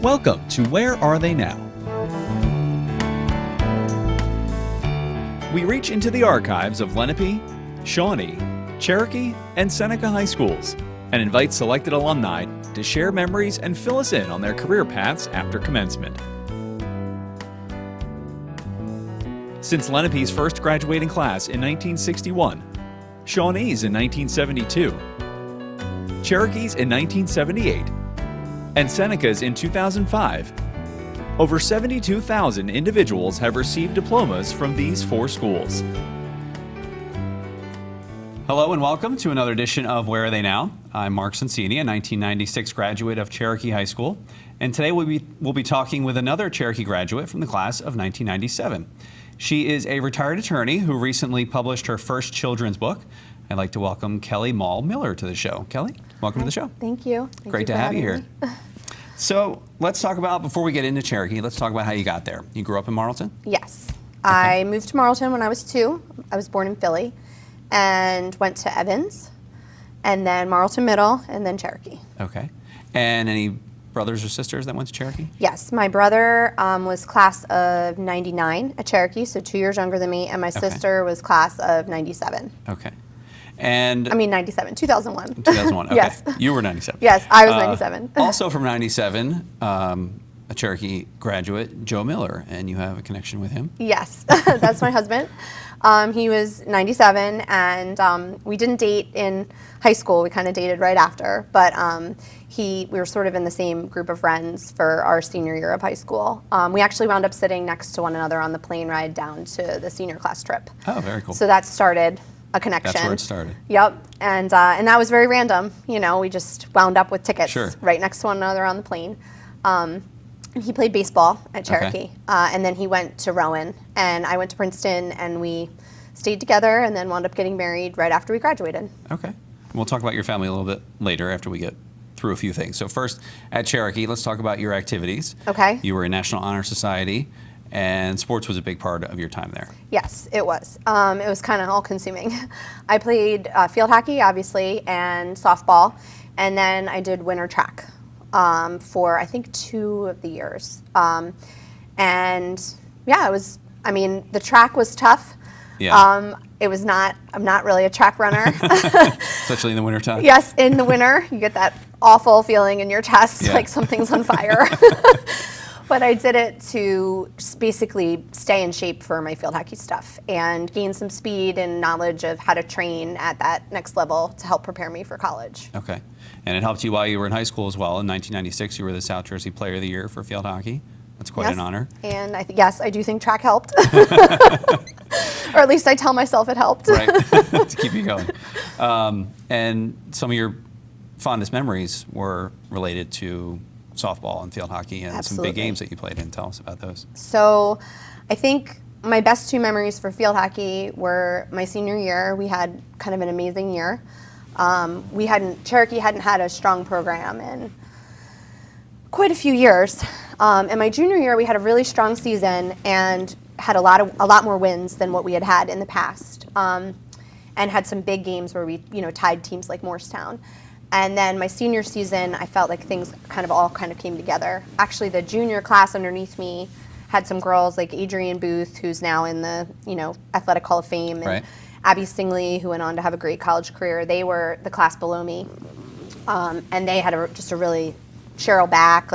Welcome to Where Are They Now? We reach into the archives of Lenape, Shawnee, Cherokee, and Seneca High Schools and invite selected alumni to share memories and fill us in on their career paths after commencement. Since Lenape's first graduating class in 1961, Shawnee's in 1972, Cherokee's in 1978, and Seneca's in 2005, over 72,000 individuals have received diplomas from these four schools. Hello and welcome to another edition of Where Are They Now? I'm Mark Cincini, a 1996 graduate of Cherokee High School, and today we'll be talking with another Cherokee graduate from the class of 1997. She is a retired attorney who recently published her first children's book. I'd like to welcome Kellie Maul Miller to the show. Kellie, welcome to the show. Thank you. Great to have you here. So let's talk about, before we get into Cherokee, let's talk about how you got there. You grew up in Marlton? Yes. Okay. I moved to Marlton when I was 2. I was born in Philly and went to Evans, and then Marlton Middle, and then Cherokee. Okay. And any brothers or sisters that went to Cherokee? Yes. My brother was class of 99 at Cherokee, so 2 years younger than me, and my sister was class of 97. Okay. And 97, 2001. 2001, okay. Yes. You were 97. Yes, I was 97. Also from 97, a Cherokee graduate, Joe Miller, and you have a connection with him? Yes, that's my husband. He was 97, and we didn't date in high school. We kind of dated right after, but we were sort of in the same group of friends for our senior year of high school. We actually wound up sitting next to one another on the plane ride down to the senior class trip. Oh, very cool. So that started a connection. That's where it started. Yep, and that was very random. You know, we just wound up with tickets right next to one another on the plane. He played baseball at Cherokee, and then he went to Rowan, and I went to Princeton, and we stayed together and then wound up getting married right after we graduated. Okay. We'll talk about your family a little bit later after we get through a few things. So first, at Cherokee, let's talk about your activities. Okay. You were in National Honor Society, and sports was a big part of your time there. Yes, it was. It was kind of all-consuming. I played field hockey, obviously, and softball, and then I did winter track for, I think, 2 of the years. And yeah, the track was tough. Yeah. I'm not really a track runner. Especially in the wintertime? Yes, in the winter, you get that awful feeling in your chest, like something's on fire. But I did it to just basically stay in shape for my field hockey stuff and gain some speed and knowledge of how to train at that next level to help prepare me for college. Okay. And it helped you while you were in high school as well. In 1996, you were the South Jersey Player of the Year for field hockey. That's quite an honor. And I do think track helped. Or at least I tell myself it helped. Right, to keep you going. And some of your fondest memories were related to softball and field hockey and some big games that you played in. Tell us about those. So I think my best 2 memories for field hockey were my senior year. We had kind of an amazing year. Cherokee hadn't had a strong program in quite a few years. And my junior year, we had a really strong season and had a lot more wins than what we had in the past, and had some big games where we tied teams like Morristown. And then my senior season, I felt like things all came together. Actually, the junior class underneath me had some girls like Adrienne Booth, who's now in the Athletic Hall of Fame, and Abby Stingley, who went on to have a great college career. They were the class below me, and they had just a really Cheryl Back,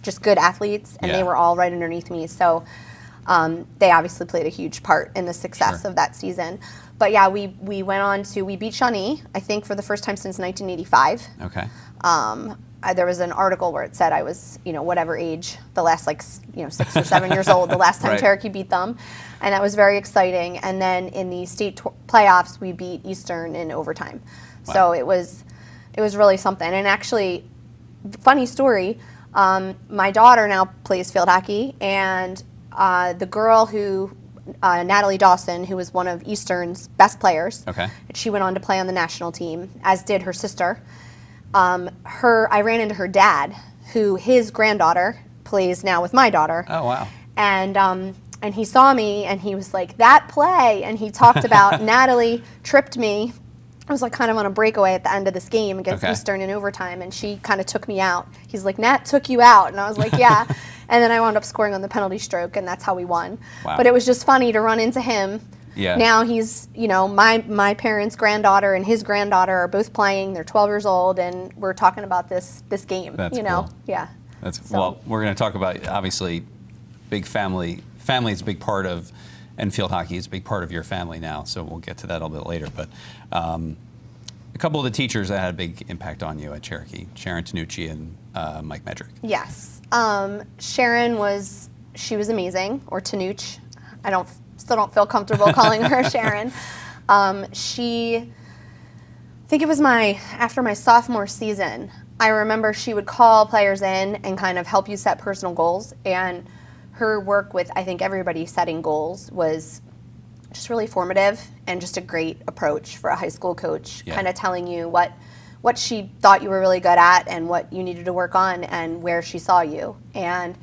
just good athletes, and they were all right underneath me. So they obviously played a huge part in the success of that season. But yeah, we beat Shawnee, I think, for the first time since 1985. Okay. There was an article where it said I was, whatever age, the last 6 or 7 years old, the last time Cherokee beat them. And that was very exciting. And then in the state playoffs, we beat Eastern in overtime. Wow. So it was really something. And actually, funny story, my daughter now plays field hockey, and the girl who, Natalie Dawson, who was one of Eastern's best players, she went on to play on the national team, as did her sister. I ran into her dad, who his granddaughter plays now with my daughter. Oh, wow. And he saw me, and he was like, that play, and he talked about Natalie tripped me I was like kind of on a breakaway at the end of this game against Okay. Eastern in overtime, and she kind of took me out. He's like, Nat took you out. And I was like, yeah. And then I wound up scoring on the penalty stroke, and that's how we won. Wow. But it was just funny to run into him. Yeah. Now he's, you know, my parents' granddaughter and his granddaughter are both playing. They're 12 years old, and we're talking about this game. That's you know, cool. yeah. That's So- well. We're going to talk about obviously big family. Family is a big part of, and field hockey is a big part of your family now. So we'll get to that a little bit later. But a couple of the teachers that had a big impact on you at Cherokee, Sharon Tanucci and Mike Medrick. Yes. Sharon was amazing, or Tanucci. Still don't feel comfortable calling her Sharon. I think it was after my sophomore season, I remember she would call players in and kind of help you set personal goals. And her work with, I think, everybody setting goals was just really formative and just a great approach for a high school coach, Yeah. kind of telling you what she thought you were really good at and what you needed to work on and where she saw you. And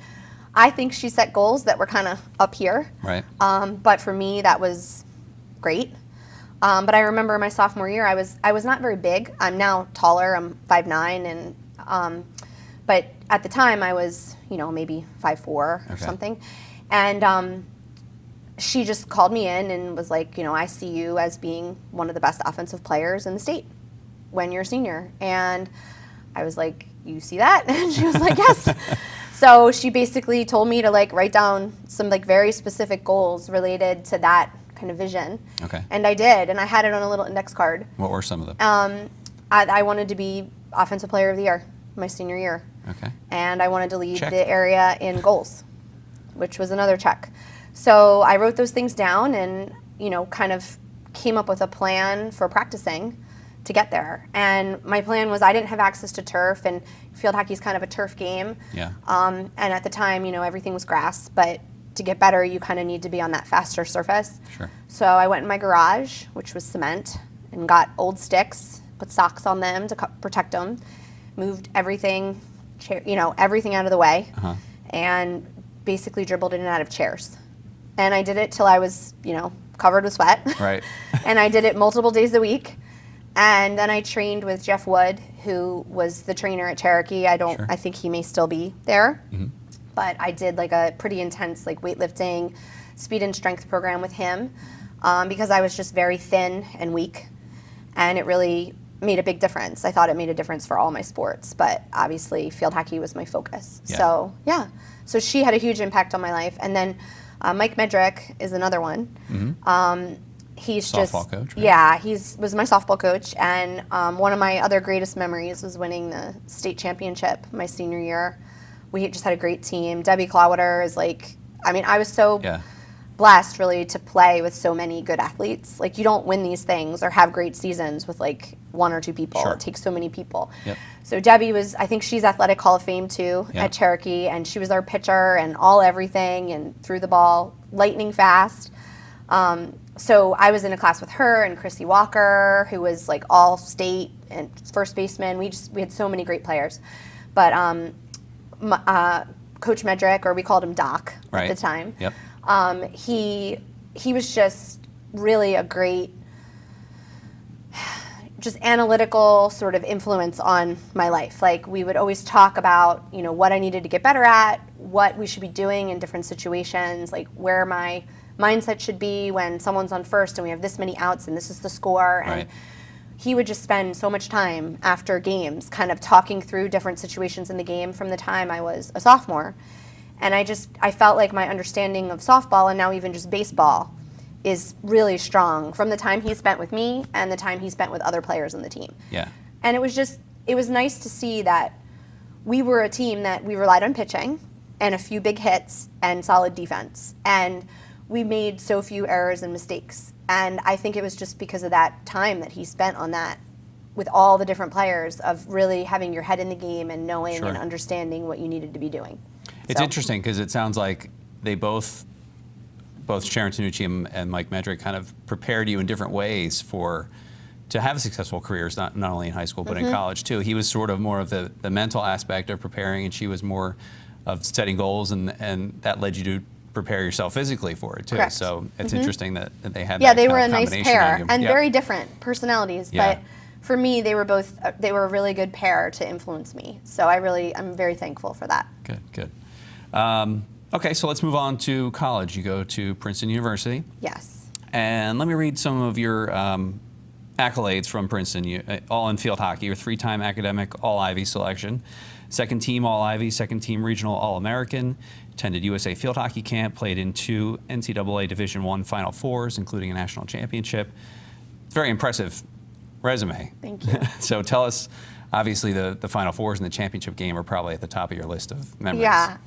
I think she set goals that were kind of up here. Right. But for me, that was great. But I remember my sophomore year, I was not very big. I'm now taller. I'm 5'9", and but at the time I was, you know, maybe 5'4" or Okay. something. And she just called me in and was like, you know, I see you as being one of the best offensive players in the state when you're a senior. And I was like, you see that? And she was like, yes. So she basically told me to like write down some like very specific goals related to that kind of vision. Okay. And I did, and I had it on a little index card. What were some of them? I wanted to be Offensive Player of the Year my senior year. Okay. And I wanted to lead Check. the area in goals, which was another check. So I wrote those things down and, you know, kind of came up with a plan for practicing to get there. And my plan was I didn't have access to turf, and field hockey is kind of a turf game. Yeah. And at the time, you know, everything was grass, but to get better, you kind of need to be on that faster surface. Sure. So I went in my garage, which was cement, and got old sticks, put socks on them to protect them, moved everything, everything out of the way, Uh-huh. and basically dribbled in and out of chairs. And I did it till I was, you know, covered with sweat. Right. And I did it multiple days a week. And then I trained with Jeff Wood, who was the trainer at Cherokee. Sure. I think he may still be there. Mm-hmm. But I did like a pretty intense like weightlifting, speed and strength program with him because I was just very thin and weak. And it really made a big difference. I thought it made a difference for all my sports, but obviously field hockey was my focus. Yeah. So yeah, so she had a huge impact on my life. And then Mike Medrick is another one. Mm-hmm. He's Softball just coach, right? yeah, was my softball coach, and one of my other greatest memories was winning the state championship my senior year. We just had a great team. Debbie Clawater is like, I mean, I was so Yeah. blessed really to play with so many good athletes. Like you don't win these things or have great seasons with like one or two people. Sure. It takes so many people. Yep. So Debbie I think she's Athletic Hall of Fame too Yeah. at Cherokee, and she was our pitcher and all everything and threw the ball lightning fast. So I was in a class with her and Chrissy Walker, who was like all state and first baseman. We had so many great players. But Coach Medrick, or we called him Doc Right. at the time, Yep. he was just really a great, just analytical sort of influence on my life. Like we would always talk about, you know, what I needed to get better at, what we should be doing in different situations, like where my mindset should be when someone's on first and we have this many outs and this is the score. And Right. he would just spend so much time after games kind of talking through different situations in the game from the time I was a sophomore. And I felt like my understanding of softball and now even just baseball is really strong from the time he spent with me and the time he spent with other players on the team. Yeah. And it was nice to see that we were a team that we relied on pitching and a few big hits and solid defense. And we made so few errors and mistakes. And I think it was just because of that time that he spent on that with all the different players of really having your head in the game and knowing Sure. and understanding what you needed to be doing. It's So- interesting because it sounds like they both Sharon Tanucci and Mike Medrick kind of prepared you in different ways to have successful careers, not only in high school, but in college too. He was sort of more of the mental aspect of preparing, and she was more of setting goals, and that led you to prepare yourself physically for it too. Correct. So it's interesting that they had Yeah, that they kind were of a nice combination pair on you. and Yep. very different personalities. Yeah. But for me, they were a really good pair to influence me. So I'm very thankful for that. Good. Okay, so let's move on to college. You go to Princeton University. Yes. And let me read some of your accolades from Princeton. All in field hockey. You're 3-time academic All-Ivy selection, 2nd team All-Ivy, 2nd team regional All-American, attended USA field hockey camp, played in 2 NCAA Division I Final Fours, including a national championship. It's a very impressive resume. Thank you. So tell us, obviously the Final Fours and the championship game are probably at the top of your list of memories. Yeah.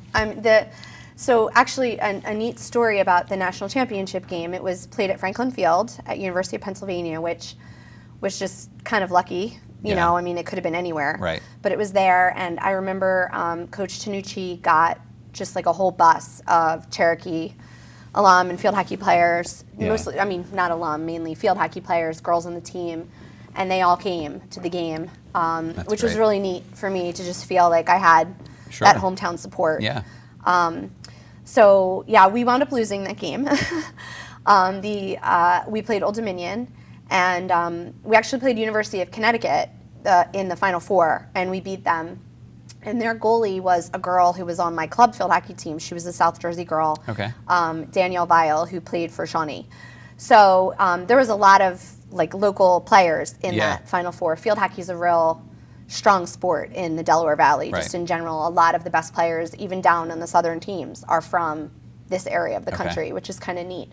So actually, a neat story about the national championship game. It was played at Franklin Field at University of Pennsylvania, which was just kind of lucky. You know, I mean, it could have been anywhere. Right. But it was there, and I remember Coach Tanucci got just like a whole bus of Cherokee alum and field hockey players. Yeah. Mostly, I mean, not alum, mainly field hockey players, girls on the team, and they all came to the game, which was great. really neat for me to just feel like I had Sure. that hometown support. Yeah. So yeah, we wound up losing that game. We played Old Dominion, and we actually played University of Connecticut in the Final Four, and we beat them. And their goalie was a girl who was on my club field hockey team. She was a South Jersey girl, Okay. Danielle Weil, who played for Shawnee. So there was a lot of like local players in Yeah. that Final Four. Field hockey is a real strong sport in the Delaware Valley, just Right. in general. A lot of the best players, even down in the southern teams, are from this area of the Okay. country, which is kind of neat.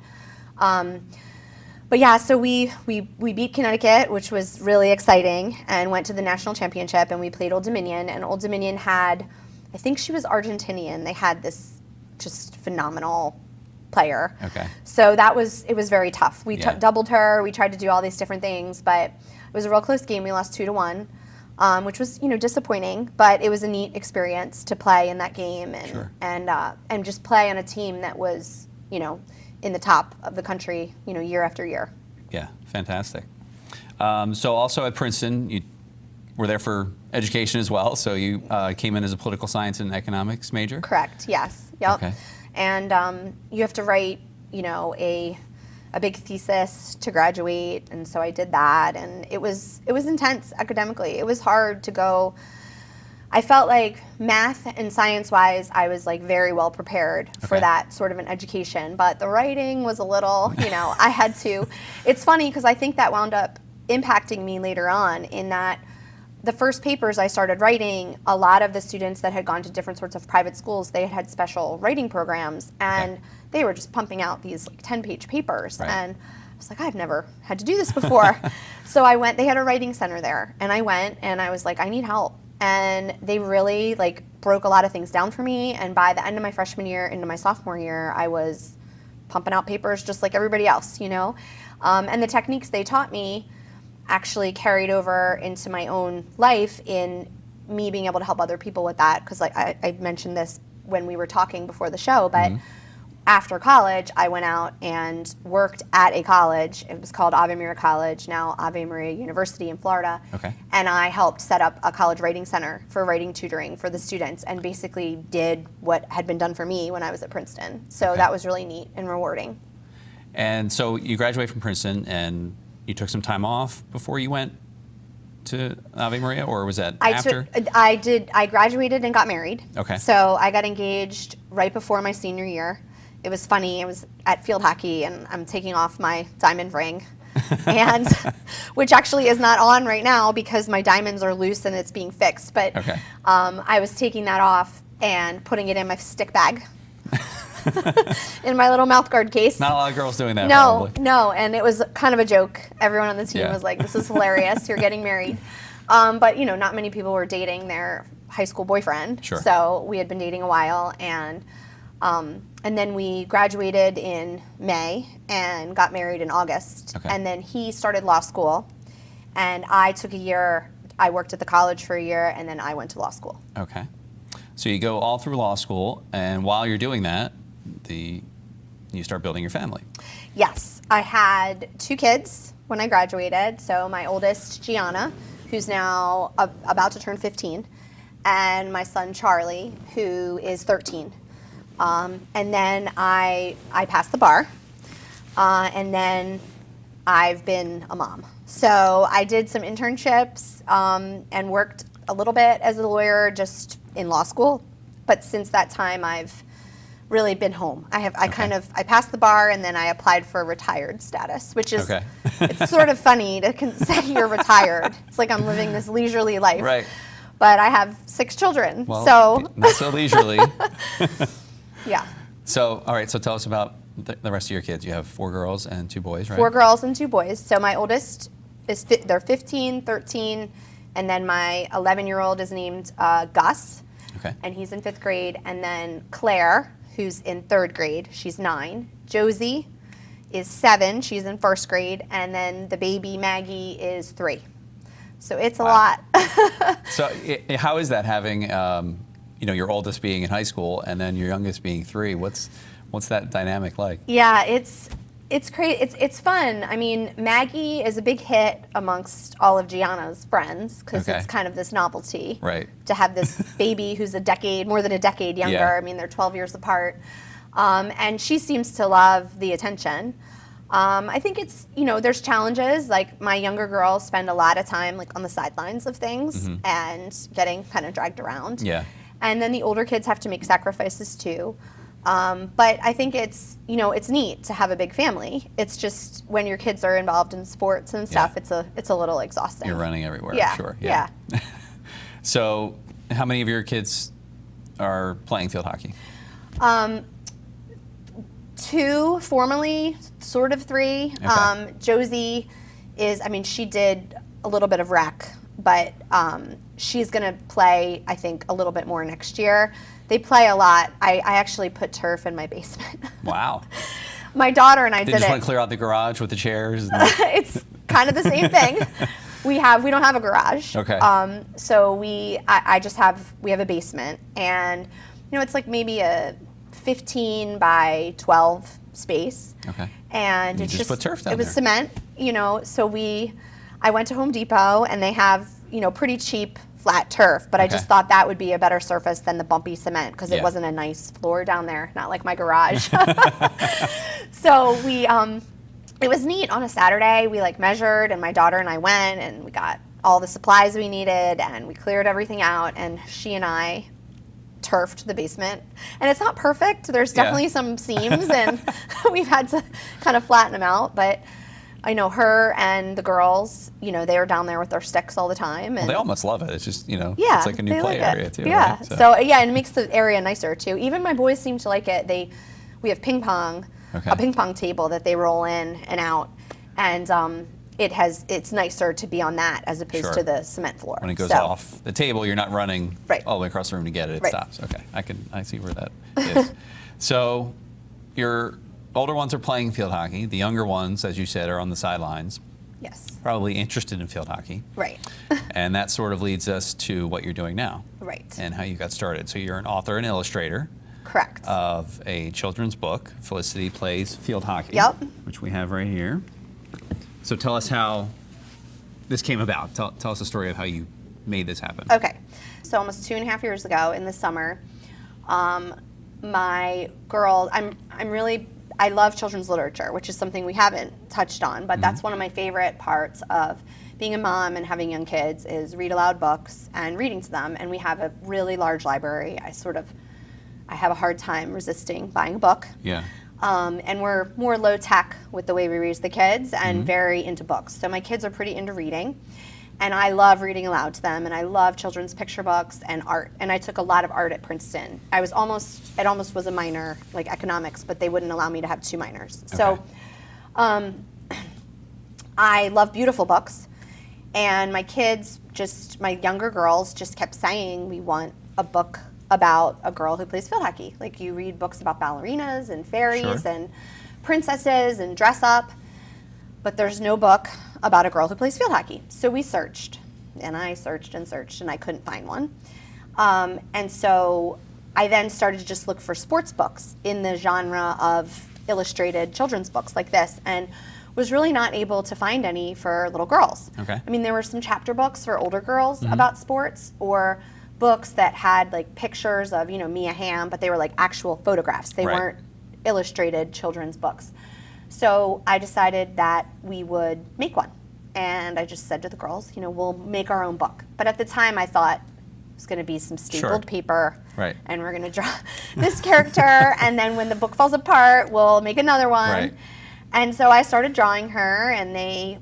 But yeah, so we beat Connecticut, which was really exciting, and went to the national championship, and we played Old Dominion. And Old Dominion had, I think she was Argentinian. They had this just phenomenal player. Okay. So it was very tough. We Yeah. doubled her. We tried to do all these different things, but it was a real close game. We lost 2-1. Which was disappointing, but it was a neat experience to play in that game and Sure. and just play on a team that was in the top of the country year after year. Yeah, fantastic. So also at Princeton, you were there for education as well. So you came in as a political science and economics major. Correct. Yes. Yep. Okay. And you have to write a big thesis to graduate, and so I did that, and it was intense academically. It was hard to go. I felt like math and science-wise, I was like very well prepared for Okay. that sort of an education, but the writing was a little, I had to. It's funny because I think that wound up impacting me later on in that the first papers I started writing, a lot of the students that had gone to different sorts of private schools, they had special writing programs, and they were just pumping out these like 10-page papers. Right. And I was like, I've never had to do this before. So I went, they had a writing center there, and I went and I was like, I need help. And they really like broke a lot of things down for me. And by the end of my freshman year into my sophomore year, I was pumping out papers just like everybody else, And the techniques they taught me actually carried over into my own life in me being able to help other people with that. Because like I mentioned this when we were talking before the show, but after college, I went out and worked at a college. It was called Ave Maria College, now Ave Maria University in Florida. Okay. And I helped set up a college writing center for writing tutoring for the students and basically did what had been done for me when I was at Princeton. So Okay. that was really neat and rewarding. And so you graduated from Princeton, and you took some time off before you went to Ave Maria, or was that after? I graduated and got married. Okay. So I got engaged right before my senior year. It was funny. It was at field hockey, and I'm taking off my diamond ring, and which actually is not on right now because my diamonds are loose and it's being fixed. But Okay. I was taking that off and putting it in my stick bag, in my little mouth guard case. Not a lot of girls doing that. No, probably. no, and it was kind of a joke. Everyone on the team Yeah. was like, "This is hilarious. You're getting married," but not many people were dating their high school boyfriend. Sure. So we had been dating a while, and then we graduated in May and got married in August. Okay. And then he started law school, and I took a year. I worked at the college for a year, and then I went to law school. Okay. So you go all through law school, and while you're doing that, you start building your family. Yes, I had 2 kids when I graduated. So my oldest, Gianna, who's now about to turn 15, and my son, Charlie, who is 13. And then I passed the bar, and then I've been a mom. So I did some internships and worked a little bit as a lawyer just in law school. But since that time, I've really been home. I passed the bar and then I applied for retired status, which is, it's sort of funny to say you're retired. It's like I'm living this leisurely life. Right. But I have 6 children, Well, so. not so leisurely. Yeah. So, all right, so tell us about the rest of your kids. You have 4 girls and 2 boys, right? 4 girls and 2 boys. So my oldest they're 15, 13, and then my 11-year-old is named Gus, and he's in 5th grade. And then Claire, who's in 3rd grade, she's 9. Josie is 7, she's in 1st grade, and then the baby Maggie is 3. So it's a lot. So how is that having, your oldest being in high school and then your youngest being 3? What's that dynamic like? Yeah, it's crazy. It's fun. I mean, Maggie is a big hit amongst all of Gianna's friends because it's kind of this novelty, right? To have this baby who's more than a decade younger. Yeah. I mean, they're 12 years apart, and she seems to love the attention. I think it's, there's challenges. Like my younger girls spend a lot of time like on the sidelines of things and getting kind of dragged around. Yeah. And then the older kids have to make sacrifices too. But I think it's, it's neat to have a big family. It's just when your kids are involved in sports and stuff, it's a little exhausting. You're running everywhere, yeah. I'm sure. Yeah. So how many of your kids are playing field hockey? 2 formally, sort of 3. Okay. Josie she did a little bit of rec, but she's going to play, I think, a little bit more next year. They play a lot. I actually put turf in my basement. Wow. My daughter and I did it. They just want to clear out the garage with the chairs? It's kind of the same thing. We don't have a garage. Okay. So we have a basement, and it's like maybe a 15 by 12 space. Okay. And you it's just put turf down It was there. cement, so I went to Home Depot and they have, pretty cheap flat turf, but I just thought that would be a better surface than the bumpy cement because it wasn't a nice floor down there, not like my garage. So it was neat. On a Saturday, we measured, and my daughter and I went and we got all the supplies we needed and we cleared everything out, and she and I turfed the basement. And it's not perfect. There's definitely some seams and we've had to kind of flatten them out, but I know her and the girls, they are down there with their sticks all the time. And they all must love it. It's just, it's like a new play area too. Yeah. Right? So and it makes the area nicer too. Even my boys seem to like it. We have ping pong, a ping pong table that they roll in and out. And it's nicer to be on that as opposed to the cement floor. When it goes off the table, you're not running all the way across the room to get it. It stops. Okay. I see where that is. So your older ones are playing field hockey. The younger ones, as you said, are on the sidelines. Yes. Probably interested in field hockey. Right. And that sort of leads us to what you're doing now. Right. And how you got started. So you're an author and illustrator. Correct. Of a children's book, Felicity Plays Field Hockey. Yep. Which we have right here. So tell us how this came about. Tell us the story of how you made this happen. Okay. So almost 2.5 years ago in the summer, my girl, I love children's literature, which is something we haven't touched on, but that's one of my favorite parts of being a mom and having young kids is read aloud books and reading to them. And we have a really large library. I have a hard time resisting buying a book. Yeah. And we're more low tech with the way we raise the kids and very into books. So my kids are pretty into reading. And I love reading aloud to them, and I love children's picture books and art. And I took a lot of art at Princeton. It almost was a minor, like economics, but they wouldn't allow me to have 2 minors. Okay. So I love beautiful books. And my kids, my younger girls, just kept saying, we want a book about a girl who plays field hockey. Like, you read books about ballerinas and fairies and princesses and dress up, but there's no book about a girl who plays field hockey. So we searched, and I searched and searched, and I couldn't find one. And so I then started to just look for sports books in the genre of illustrated children's books like this, and was really not able to find any for little girls. Okay. I mean, there were some chapter books for older girls about sports, books that had like pictures of, Mia Hamm, but they were like actual photographs. They Right. weren't illustrated children's books. So I decided that we would make one. And I just said to the girls, we'll make our own book. But at the time I thought it was going to be some stapled paper. Right. And we're going to draw this character. And then when the book falls apart, we'll make another one. Right. And so I started drawing her, and they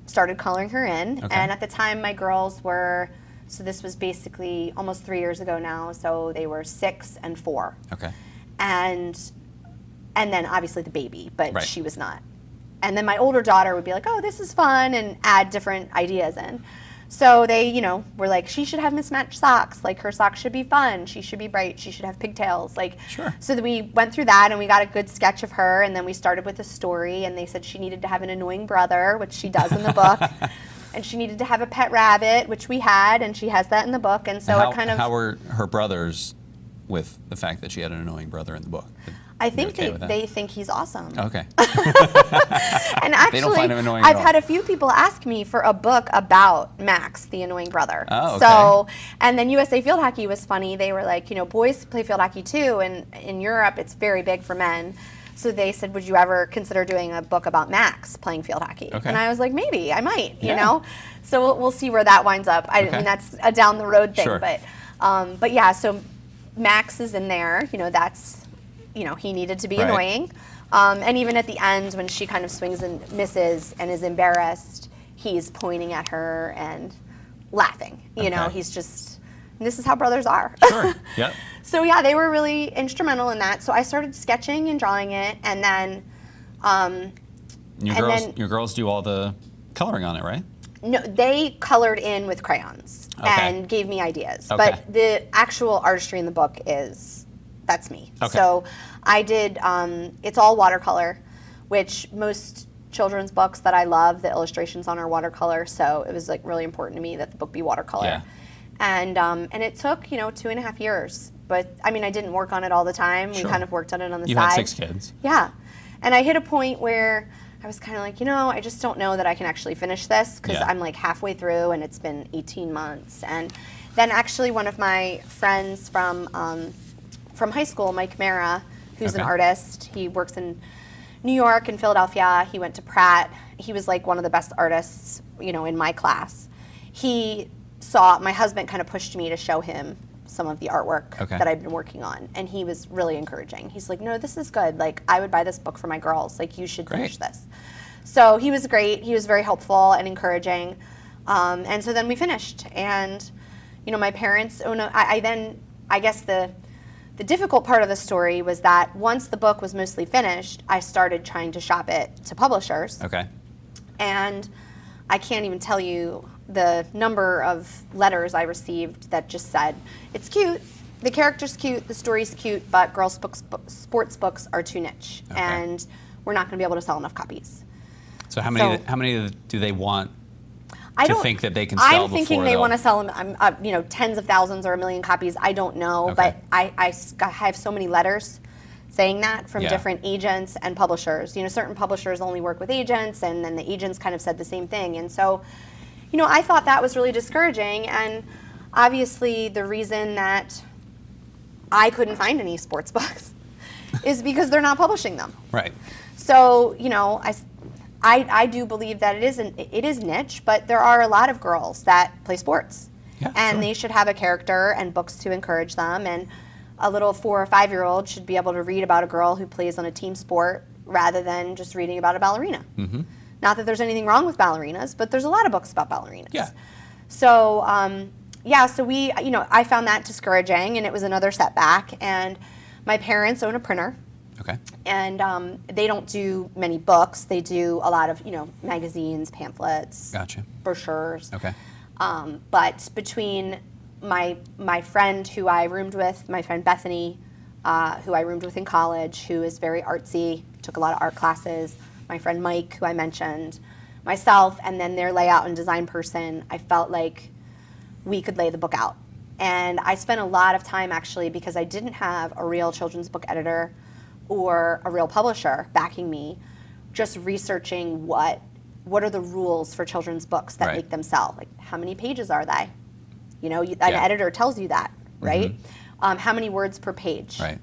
started coloring her in. Okay. And at the time my girls were, so this was basically almost 3 years ago now, so they were 6 and 4. Okay. And then obviously the baby, but Right. she was not. And then my older daughter would be like, oh, this is fun, and add different ideas in. So they, were like, she should have mismatched socks. Like, her socks should be fun. She should be bright. She should have pigtails. Like, Sure. So that we went through that, and we got a good sketch of her, and then we started with a story, and they said she needed to have an annoying brother, which she does in the book. And she needed to have a pet rabbit, which we had, and she has that in the book. And so it kind of... How were her brothers with the fact that she had an annoying brother in the book? I think okay with that? they think he's awesome. Okay. And actually, They don't find him annoying at I've all. had a few people ask me for a book about Max, the annoying brother. Oh, okay. So, and then USA Field Hockey was funny. They were like, boys play field hockey too, and in Europe it's very big for men. So they said, would you ever consider doing a book about Max playing field hockey? Okay. And I was like, maybe, I might, Yeah. So we'll see where that winds up. I Okay. mean, that's a down the road thing. Sure. But yeah, so Max is in there. That's, he needed to be Right. annoying. And even at the end, when she kind of swings and misses and is embarrassed, he's pointing at her and laughing. Okay. He's just, this is how brothers are. Sure. Yep. So yeah, they were really instrumental in that. So I started sketching and drawing it, and then Your girls do all the coloring on it, right? no, they colored in with crayons Okay. and gave me ideas. Okay. But the actual artistry in the book that's me. Okay. So I did, it's all watercolor, which most children's books that I love, the illustrations on are watercolor. So it was like really important to me that the book be watercolor. Yeah. And it took, 2.5 years. But I mean, I didn't work on it all the time. Sure. We kind of worked on it on the You side. had 6 kids. Yeah. And I hit a point where I was kind of like, I just don't know that I can actually finish this, because Yeah. I'm like halfway through and it's been 18 months. And then actually one of my friends from high school, Mike Mara, who's an Okay. artist, he works in New York and Philadelphia. He went to Pratt. He was like one of the best artists, in my class. He saw, my husband kind of pushed me to show him some of the artwork Okay. that I've been working on, and he was really encouraging. He's like, no, this is good. Like, I would buy this book for my girls. Like, you should finish Great. this. So he was great. He was very helpful and encouraging. And so then we finished. And, my parents, I guess the difficult part of the story was that once the book was mostly finished, I started trying to shop it to publishers. Okay. And I can't even tell you the number of letters I received that just said, it's cute, the character's cute, the story's cute, but girls' books, sports books are too niche, Okay. and we're not going to be able to sell enough copies. So how many do they want I to don't think that they can sell I'm thinking before they they'll- want to sell them, tens of thousands or 1 million copies. I don't know, Okay. but I have so many letters saying that from Yeah. different agents and publishers. Certain publishers only work with agents, and then the agents kind of said the same thing. And so, I thought that was really discouraging. And obviously, the reason that I couldn't find any sports books is because they're not publishing them. Right. So, I do believe that it is niche, but there are a lot of girls that play sports. Yeah, and sure. they should have a character and books to encourage them. And a little 4 or 5-year-old should be able to read about a girl who plays on a team sport rather than just reading about a ballerina. Mm-hmm. Not that there's anything wrong with ballerinas, but there's a lot of books about ballerinas. Yeah. So, so we, I found that discouraging, and it was another setback. And my parents own a printer. Okay. And they don't do many books. They do a lot of, magazines, pamphlets, Gotcha. brochures. Okay. But between my friend who I roomed with, my friend Bethany, who I roomed with in college, who is very artsy, took a lot of art classes, my friend Mike, who I mentioned, myself, and then their layout and design person, I felt like we could lay the book out. And I spent a lot of time, actually, because I didn't have a real children's book editor or a real publisher backing me, just researching what are the rules for children's books that Right. make them sell. Like, how many pages are they? An editor tells you that, right? How many words per page? Right.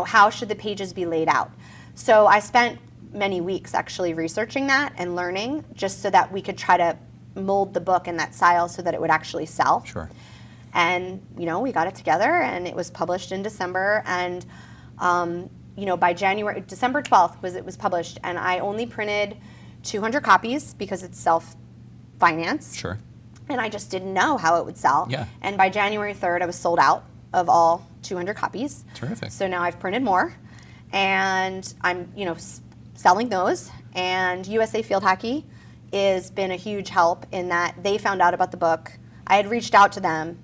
How should the pages be laid out? So I spent many weeks actually researching that and learning, just so that we could try to mold the book in that style so that it would actually sell. Sure. And, we got it together, and it was published in December. And, by December 12th it was published, and I only printed 200 copies because it's self-financed. Sure. And I just didn't know how it would sell. Yeah. And by January 3rd, I was sold out of all 200 copies. Terrific. So now I've printed more, and I'm, selling those. And USA Field Hockey has been a huge help in that they found out about the book. I had reached out to them,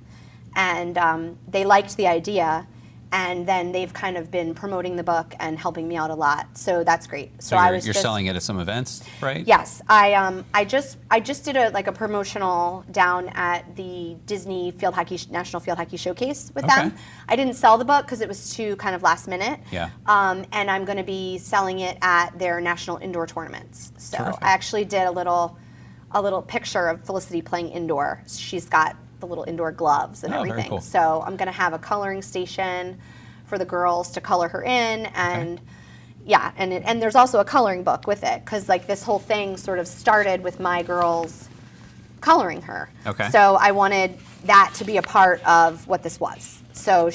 and they liked the idea, and then they've kind of been promoting the book and helping me out a lot. So that's great. So you're selling it at some events, right? Yes, I just did a promotional down at the Disney National Field Hockey Showcase with them. I didn't sell the book because it was too kind of last minute. Yeah. And I'm going to be selling it at their national indoor tournaments. So Terrific. I actually did a little picture of Felicity playing indoor. She's got the little indoor gloves and everything. Very cool. So I'm going to have a coloring station for the girls to color her in, and and there's also a coloring book with it, because this whole thing sort of started with my girls coloring her. Okay. So I wanted that to be a part of what this was. So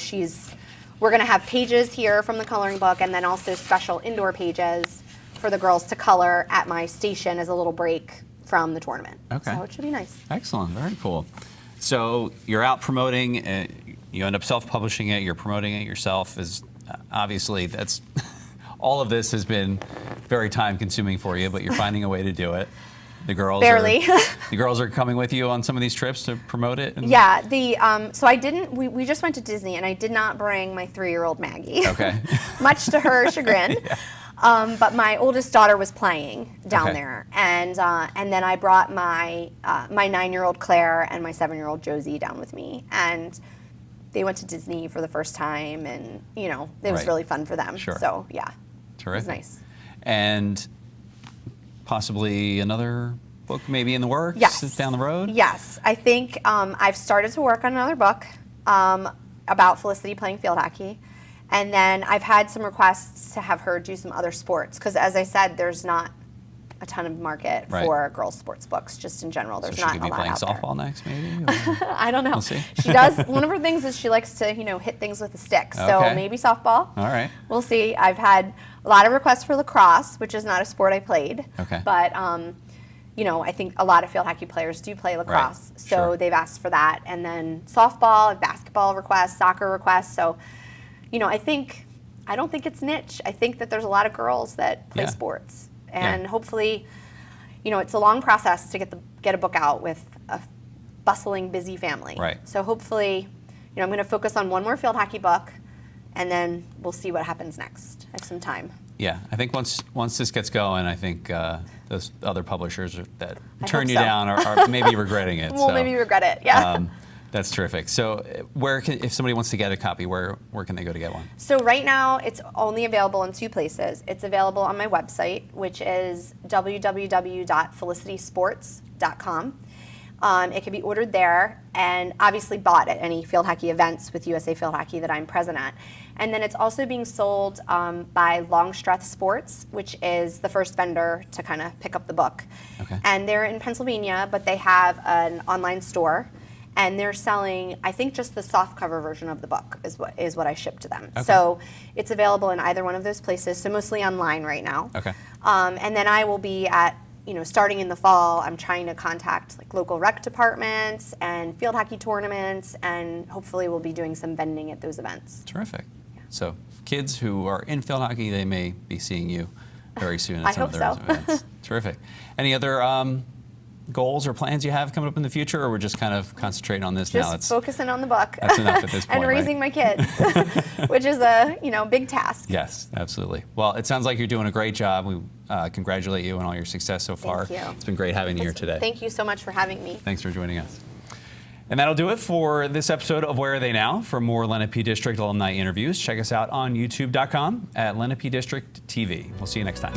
we're going to have pages here from the coloring book, and then also special indoor pages for the girls to color at my station as a little break from the tournament. Okay. So it should be nice. Excellent. Very cool. So you're out promoting, you end up self-publishing it, you're promoting it yourself. Obviously, that's all of this has been very time-consuming for you, but you're finding a way to do it. The girls Barely. The girls are coming with you on some of these trips to promote it? Yeah, so I didn't, we just went to Disney, and I did not bring my 3-year-old Maggie. Okay. Much to her chagrin. Yeah. But my oldest daughter was playing down there, and then I brought my 9-year-old Claire and my 7-year-old Josie down with me, and they went to Disney for the first time, and it was really fun for them. Sure. So yeah, terrific. It was nice. And possibly another book maybe in the works down the road? Yes, I think I've started to work on another book about Felicity playing field hockey. And then I've had some requests to have her do some other sports, because as I said, there's not a ton of market for girls' sports books, just in general. There's not a lot out there. So she could be playing softball next, maybe? I don't know. We'll see. She does. One of her things is she likes to, hit things with a stick. So maybe softball. All right. We'll see. I've had a lot of requests for lacrosse, which is not a sport I played. Okay. But I think a lot of field hockey players do play lacrosse, so they've asked for that. And then softball, basketball requests, soccer requests. So, I don't think it's niche. I think that there's a lot of girls that play sports, and hopefully, it's a long process to get a book out with a bustling, busy family. Right. So hopefully, I'm going to focus on one more field hockey book, and then we'll see what happens next. I have some time. Yeah, I think once this gets going, I think those other publishers that turn you so. down are maybe regretting it. We'll maybe regret it. Yeah. That's terrific. So if somebody wants to get a copy, where can they go to get one? So right now, it's only available in 2 places. It's available on my website, which is www.felicitysports.com. It can be ordered there, and obviously bought at any field hockey events with USA Field Hockey that I'm present at. And then it's also being sold by Longstreth Sports, which is the first vendor to kind of pick up the book. Okay. And they're in Pennsylvania, but they have an online store. And they're selling, I think, just the softcover version of the book is what I ship to them. Okay. So it's available in either one of those places, so mostly online right now. Okay. And then I will be at, starting in the fall, I'm trying to contact local rec departments and field hockey tournaments, and hopefully we'll be doing some vending at those events. Terrific. Yeah. So kids who are in field hockey, they may be seeing you very soon at some of those events. Terrific. Any other goals or plans you have coming up in the future, or we're just kind of concentrating on this now? Just focusing on the book. That's enough at this point, and raising my kids, which is a big task. Yes, absolutely. Well, it sounds like you're doing a great job. We congratulate you on all your success so far. Thank you. It's been great having you here today. Thank you so much for having me. Thanks for joining us. And that'll do it for this episode of Where Are They Now? For more Lenape District alumni interviews, check us out on youtube.com at Lenape District TV. We'll see you next time.